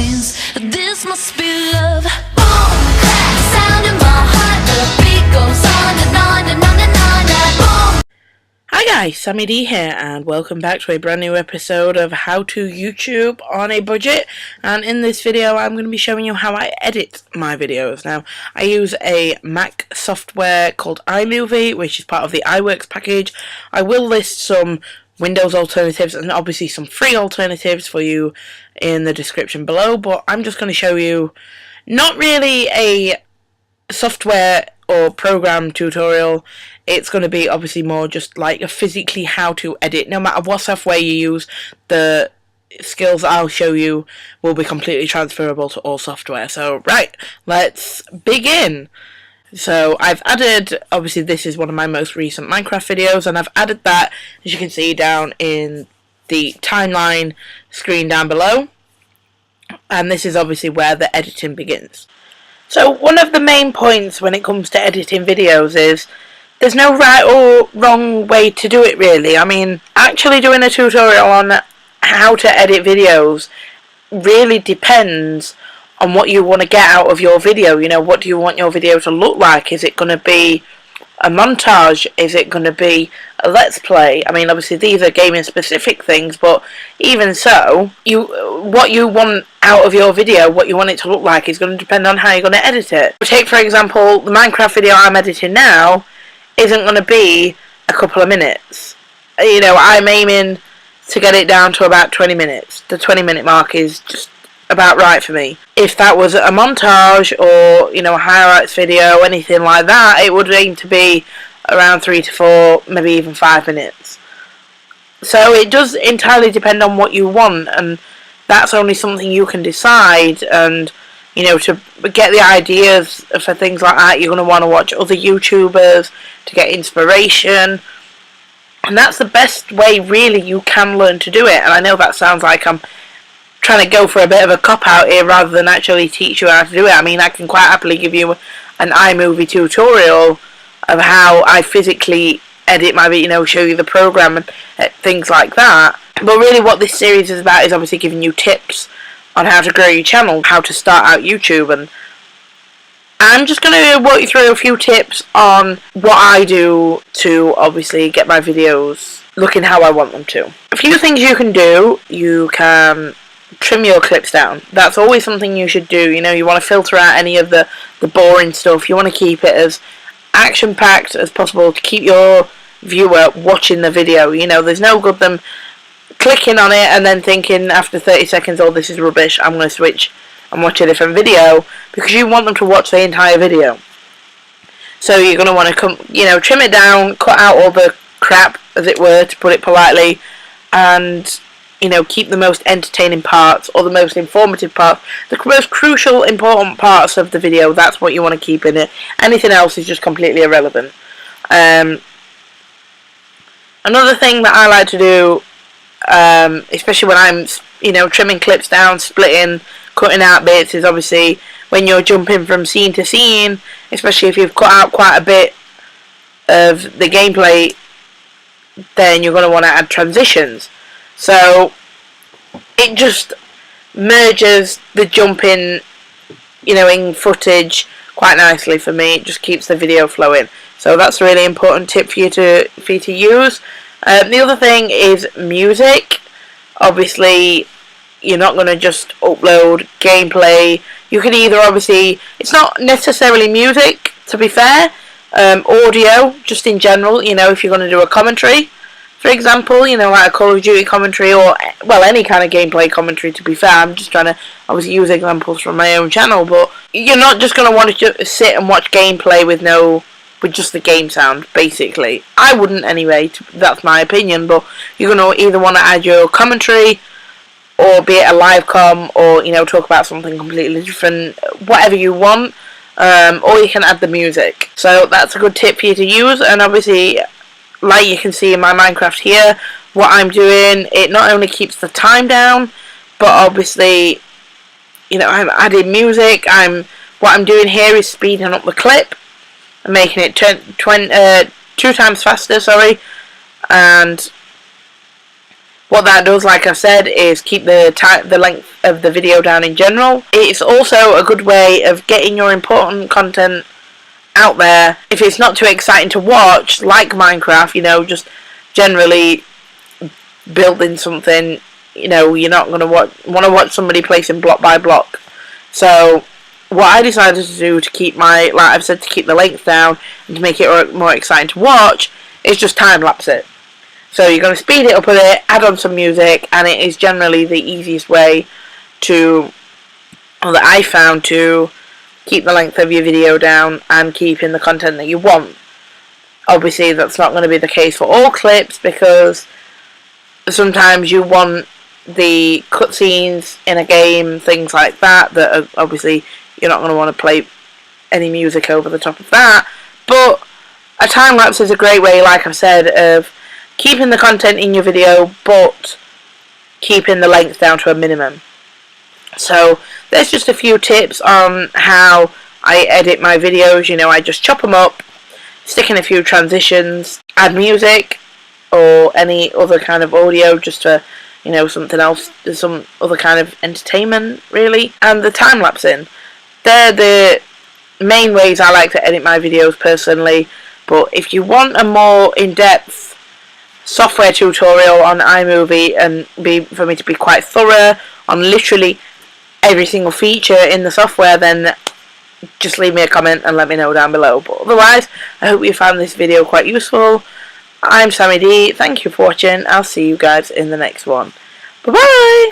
brains. This must be love. Boom, clap, sound in my heart. The beat goes on and on and on and on. Boom. Hi guys, Sammie D here, and welcome back to a brand new episode of How to YouTube on a Budget. And in this video I'm going to be showing you how I edit my videos. Now, I use a Mac software called iMovie, which is part of the iWorks package. I will list some Windows alternatives and obviously some free alternatives for you in the description below, but I'm just going to show you not really a software or program tutorial. It's going to be obviously more just like a physically how to edit. No matter what software you use, the skills I'll show you will be completely transferable to all software. So right, let's begin. So I've added, obviously this is one of my most recent Minecraft videos, and I've added that, as you can see down in the timeline screen down below, and this is obviously where the editing begins. So one of the main points when it comes to editing videos is there's no right or wrong way to do it really. I mean, actually doing a tutorial on how to edit videos really depends on what you want to get out of your video. You know, what do you want your video to look like? Is it going to be a montage? Is it going to be a let's play? I mean, obviously these are gaming specific things, but even so, what you want out of your video, what you want it to look like, is going to depend on how you're going to edit it. Take for example, the Minecraft video I'm editing now isn't going to be a couple of minutes. You know, I'm aiming to get it down to about 20 minutes. The 20-minute mark is just about right for me. If that was a montage or, you know, a highlights video, anything like that, it would aim to be around 3 to 4, maybe even 5 minutes. So it does entirely depend on what you want, and that's only something you can decide. And, you know, to get the ideas for things like that, you're going to want to watch other YouTubers to get inspiration. And that's the best way really you can learn to do it. And I know that sounds like I'm trying to go for a bit of a cop-out here rather than actually teach you how to do it. I mean, I can quite happily give you an iMovie tutorial of how I physically edit my video, you know, show you the program and things like that. But really what this series is about is obviously giving you tips on how to grow your channel, how to start out YouTube, and I'm just going to walk you through a few tips on what I do to obviously get my videos looking how I want them to. A few things you can do: you can trim your clips down. That's always something you should do. You know, you want to filter out any of the boring stuff. You want to keep it as action-packed as possible to keep your viewer watching the video. You know, there's no good them clicking on it and then thinking after 30 seconds, oh, this is rubbish, I'm going to switch and watch a different video, because you want them to watch the entire video. So you're going to want to trim it down, cut out all the crap, as it were, to put it politely, and, you know, keep the most entertaining parts, or the most informative parts, the most crucial, important parts of the video. That's what you want to keep in it. Anything else is just completely irrelevant. Another thing that I like to do, especially when I'm, you know, trimming clips down, splitting, cutting out bits, is obviously when you're jumping from scene to scene, especially if you've cut out quite a bit of the gameplay, then you're going to want to add transitions. So it just merges the jumping, you know, in footage quite nicely for me. It just keeps the video flowing. So that's a really important tip for you to use. The other thing is music. Obviously, you're not going to just upload gameplay. You can either, obviously, it's not necessarily music, to be fair, audio, just in general. You know, if you're going to do a commentary, for example, you know, like a Call of Duty commentary, or, well, any kind of gameplay commentary, to be fair. I'm just trying to, obviously, use examples from my own channel, but you're not just going to want to sit and watch gameplay with just the game sound, basically. I wouldn't anyway, that's my opinion, but you're going to either want to add your commentary, or be it a live com, or, you know, talk about something completely different, whatever you want, or you can add the music. So that's a good tip for you to use. And obviously, like you can see in my Minecraft here, what I'm doing, it not only keeps the time down, but obviously, you know, I'm adding music. What I'm doing here is speeding up the clip, and making it 2 times faster, sorry, and What that does, like I said, is keep the length of the video down in general. It's also a good way of getting your important content out there. If it's not too exciting to watch, like Minecraft, you know, just generally building something, you know, you're not going to want to watch somebody placing block by block. So what I decided to do to keep my, like I've said, to keep the length down and to make it more exciting to watch, is just time lapse it. So you're going to speed it up a bit, add on some music, and it is generally the easiest way to, or that I found, to keep the length of your video down and keep in the content that you want. Obviously that's not going to be the case for all clips, because sometimes you want the cutscenes in a game, things like that, that are, obviously you're not going to want to play any music over the top of that. But a time lapse is a great way, like I've said, of keeping the content in your video but keeping the length down to a minimum. So there's just a few tips on how I edit my videos. You know, I just chop them up, stick in a few transitions, add music or any other kind of audio just to, you know, something else, some other kind of entertainment really, and the time lapse in. They're the main ways I like to edit my videos personally. But if you want a more in-depth software tutorial on iMovie and for me to be quite thorough on literally every single feature in the software, then just leave me a comment and let me know down below. But otherwise, I hope you found this video quite useful. I'm Sammie D. Thank you for watching. I'll see you guys in the next one. Bye bye!